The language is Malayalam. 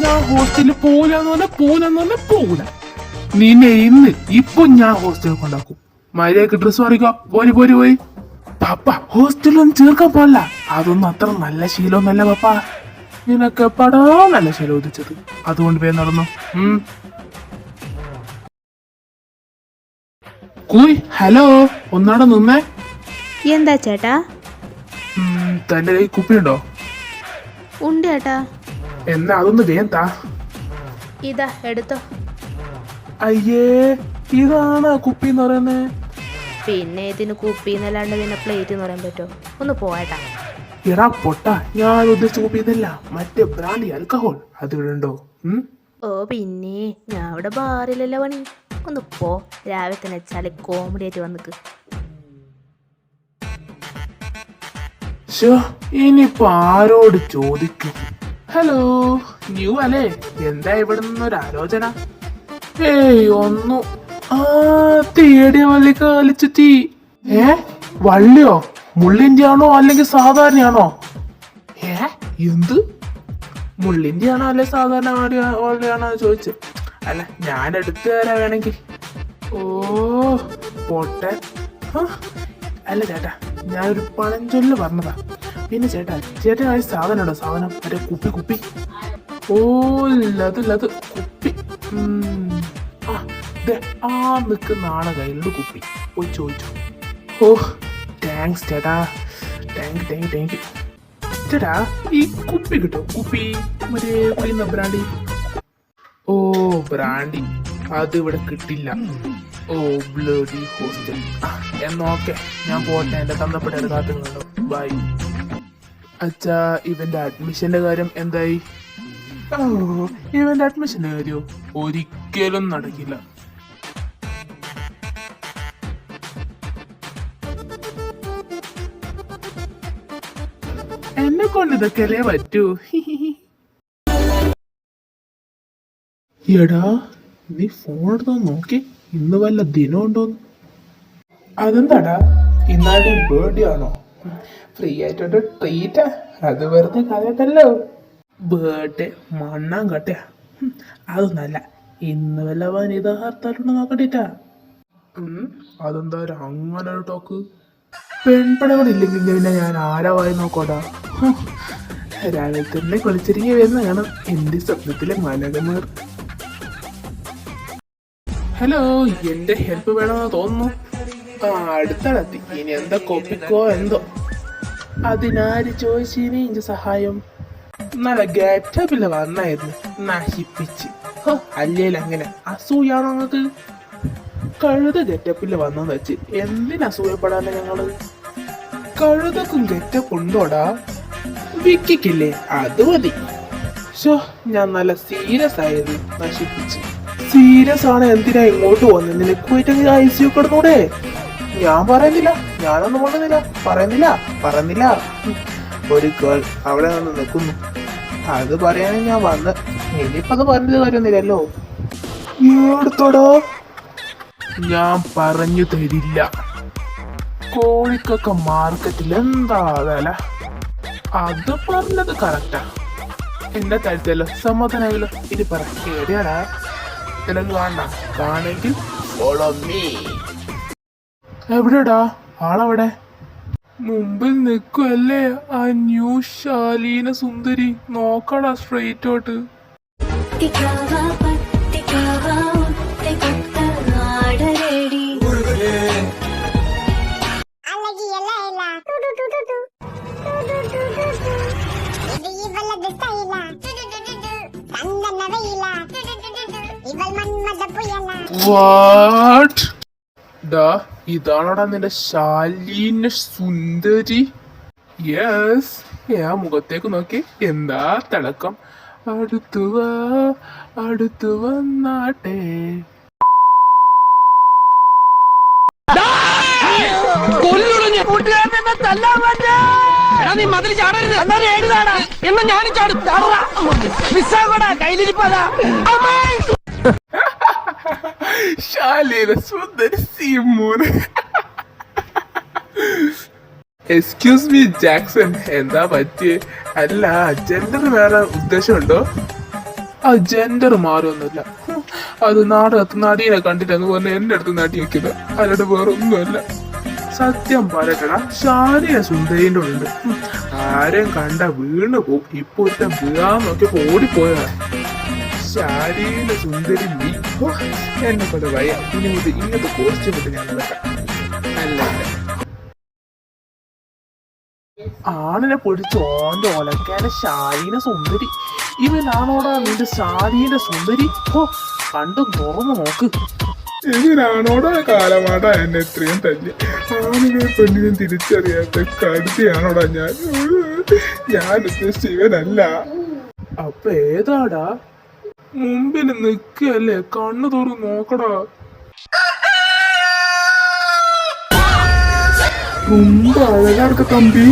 ഞാൻ ഹോസ്റ്റലിൽ പോകൂല. നിന്നെ ഇപ്പൊ ഞാൻ ഹോസ്റ്റലിൽ കൊണ്ടാക്കും. മര്യാദക്ക് ഡ്രസ് മാറിക്കോ. പോരി. പപ്പ ഹോസ്റ്റലൊന്നും ചേർക്കാൻ പാടില്ല. അതൊന്നും അത്ര നല്ല ശീലമൊന്നല്ല പപ്പ. നിനക്ക് എപ്പടാ നല്ല ശീലം ഉദിച്ചത്. അതുകൊണ്ട് വേഗം നടന്നു. കൂയ് ഹലോ, ഒന്നാടെ നിന്നേ. എന്താ ചേട്ടാ? തന്റെ കൈ കുപ്പിയുണ്ടോ? ഉണ്ട് ചേട്ടാ. എന്നാ അതൊന്ന് വേഗം താ. ഇതാ എടുത്തോ. അയ്യേ, ഇതാണ് കുപ്പി എന്ന് പറയുന്നേ. പിന്നെ ഇതിന് കുപ്പി എന്നല്ലാണ്ട് പിന്നെ പ്ലേറ്റ് എന്ന് പറയാൻ പറ്റുമോ? ഒന്ന് പോയേട്ടാ. എടാ പൊട്ട, ഞാൻ ഉദ്ദേശിച്ച കുപ്പി ഇതല്ല, മറ്റേ ബ്രാൻഡി ആൽക്കഹോൾ. അത് ഇവിടെ ഉണ്ടോ? ഓ പിന്നെ ഞാൻ ഇവിടെ ബാറിലല്ലോ പണി. ഒന്ന് പോ, രാവിലെ തന്നെ വെച്ചാല് കോമഡി ആയിട്ട് വന്നിക്ക്. ഇനിയിപ്പൊ ആരോട് ചോദിക്കും? ഹലോ, ന്യൂ അല്ലേ? എന്താ ഇവിടെ നിന്നൊരു ആലോചന? ഏയ് ഒന്നു. തേടിയ വള്ളി കാലിച്ചുറ്റി. വള്ളിയോ? മുള്ളിന്റെ ആണോ അല്ലെങ്കിൽ സാധാരണയാണോ? എന്ത് മുള്ളിന്റെ ആണോ അല്ലെ സാധാരണ വള്ളിയാണോ ചോദിച്ചു? അല്ല, ഞാൻ എടുത്തു തരാ വേണമെങ്കിൽ. ഓ പോട്ടെ. അല്ല ചേട്ടാ, ഞാനൊരു പഴഞ്ചൊല്ല് പറഞ്ഞതാ. പിന്നെ ചേട്ടാ സാധനം ഉണ്ടോ? സാധനം മറ്റേ കുപ്പി. ഓ ലത് കുപ്പി. ആ നിൽക്കുന്ന ആളെ കയ്യിലുള്ള കുപ്പി പോയി ചോദിച്ചു. ഓ താങ്ക്സ് ചേട്ടാ, താങ്ക് യു. ചേട്ടാ ഈ കുപ്പി കിട്ടോ? കുപ്പി മറ്റേ കുടിയുന്ന ബ്രാൻഡി. ഓ ബ്രാൻഡി അത് ഇവിടെ കിട്ടില്ല. ഓ ബ്ലഡി ഹോസ്റ്റൽ. എന്നോക്കെ ഞാൻ പോട്ടെ, എന്റെ തന്തപ്പെട്ട കാത്തുന്നുണ്ടോ? ബൈ. അച്ഛാ, ഇവന്റെ അഡ്മിഷന്റെ കാര്യം എന്തായി? ഓ ഇവന്റെ അഡ്മിഷന്റെ കാര്യോ? ഒരിക്കലും നടക്കില്ല. എന്നെ കൊണ്ട് ഇതൊക്കെയല്ലേ പറ്റൂ. എടാ നീ ഫോൺ എടുത്തോ നോക്കി, ഇന്ന് വല്ല ദിനം ഉണ്ടോന്ന്. അതെന്താടാ, ഇന്നാളുടെ ബർത്ത്ഡേ ആണോ? ഫ്രീ ആയിട്ടൊരു ട്രീറ്റാ. അത് വെറുതെ കളയട്ടല്ലോ. ബർത്ത്ഡേ മണ്ണാൻ കട്ടയാ. അതൊന്നല്ല, ഇന്ന് വല്ല വനിതാ ഹർത്താലുണ്ടോ നോക്കട്ടിട്ടാ. അതെന്താ അങ്ങനെ ഒരു ടോക്ക്? പെൺപടകളില്ലെങ്കിൽ പിന്നെ ഞാൻ ആരാവായി നോക്കോടാ. രാവിലെ തന്നെ കളിച്ചിരിക്കെ വരുന്ന കാണാം എന്റെ സ്വപ്നത്തിലെ മലകമാർ. ഹലോ, എന്റെ ഹെൽപ്പ് വേണമെന്ന് തോന്നുന്നു. അടുത്തടത്തി. ഇനി എന്താ കോപ്പിക്കോ എന്തോ. അതിനാര് ചോദിച്ചിനി ഇഞ്ച സഹായം? നല്ല ഗാറ്റപ്പില്ല വന്നായിരുന്നു, നശിപ്പിച്ച്. അല്ലേലും അങ്ങനെ അസൂയാണോ നിങ്ങൾക്ക്? കഴുത ഗെറ്റപ്പില്ല വന്നെന്ന് വെച്ച് എന്തിനസൂയപ്പെടാനാ ഞങ്ങള്? കഴുതക്കും ഗെറ്റപ്പ് ഉണ്ടോടാ? വിക്കിക്കില്ലേ? അത് മതി. ഞാൻ നല്ല സീരിയസ് ആയത് നശിപ്പിച്ച്. സീരിയസ് ആണ് എന്തിനാ ഇങ്ങോട്ട് വന്നത്? നിനക്ക് പോയിട്ട് ICU കിടന്നൂടെ? ഞാൻ ഞാനൊന്നും പറയുന്നില്ല. ഒരു ഗേൾ അവിടെ നിന്ന് നിൽക്കുന്നു, അത് പറയാനും ഞാൻ വന്ന്. ഇനിയിപ്പോ അത് പറഞ്ഞത് കാര്യമൊന്നുമില്ലല്ലോ. എടുത്തോടോ. ഞാൻ പറഞ്ഞു തരില്ല. കോഴിക്കൊക്കെ മാർക്കറ്റിൽ എന്താ വില? അത് പറഞ്ഞത് കറക്റ്റാ. എന്നെ തരുത്തല്ലോ, സമ്മതനായല്ലോ. ഇനി പറ, എവിടെയാടാ? നിനക്ക് കാണെങ്കിൽ ഫോളോ മീ. എവിടെടാ ആളവിടെ? മുമ്പിൽ നിൽക്കുമല്ലേ ആ ന്യൂ ശാലീന സുന്ദരി. നോക്കടാ സ്ട്രെയിറ്റോട്ട്. ഇതാണോടാ നിന്റെ ശാലീന സുന്ദരി? യെസ്. ആ മുഖത്തേക്ക് നോക്കി, എന്താ തിളക്കം. അടുത്തു വന്നാട്ടെ. ശാലീന സുന്ദരി സിമോൻ. എക്സ്ക്യൂസ് മീ ജാക്സൺ, എന്താ പറ്റിയേ? അല്ല, ജെൻഡർ വേറെ ഉദ്ദേശമുണ്ടോ? ആ ജെൻഡർ മാറിയൊന്നുമില്ല. അത് നാടകത്ത് നടീനെ കണ്ടിട്ടെന്ന് പറഞ്ഞ് എന്റെ അടുത്ത് നാട്ടി വെക്കുന്നത്, അല്ലാണ്ട് വേറെ ഒന്നുമല്ല. സത്യം പറയട്ടടാ, ശാരീര സുന്ദരിന്റെ ഉണ്ട്. ആരെയും കണ്ട വീണ് പോകും. ഇപ്പൊ ഒറ്റ വീഴാൻ നോക്കിയപ്പോ ഓടിപ്പോയതാണ്. ശാരീര സുന്ദരി നീ. ഹോ, എന്നെ കൊണ്ട് വയ്യ. ഇനി മുതൽ ഇങ്ങനത്തെ കോസ്റ്റ്യൂം ഇട്ട് ഞാൻ നടക്കാം. അല്ല ആണിനെ പൊടിച്ച് ഓന്റെ ഒലക്കാനെ ശാരീര സുന്ദരി. ഇവനാണോടാ നിന്റെ ശാരീര സുന്ദരി? ഹോ, കണ്ടു തുറന്നു നോക്ക്. ഇവരാണോടാ കാലമാടാ എന്നെ ഇത്രയും തല്ലി? ആണിനെ പെണ്ണിനെ തിരിച്ചറിയാത്ത കരുതിയാണോടാ ഞാൻ ഉദ്ദേശിച്ച ഇവനല്ല. അപ്പൊ ഏതാടാ? മുമ്പിൽ നിക്കല്ലേ, കണ്ണു തുറന്ന് നോക്കടാ. ரொம்ப அழகா இருக்க தம்பி.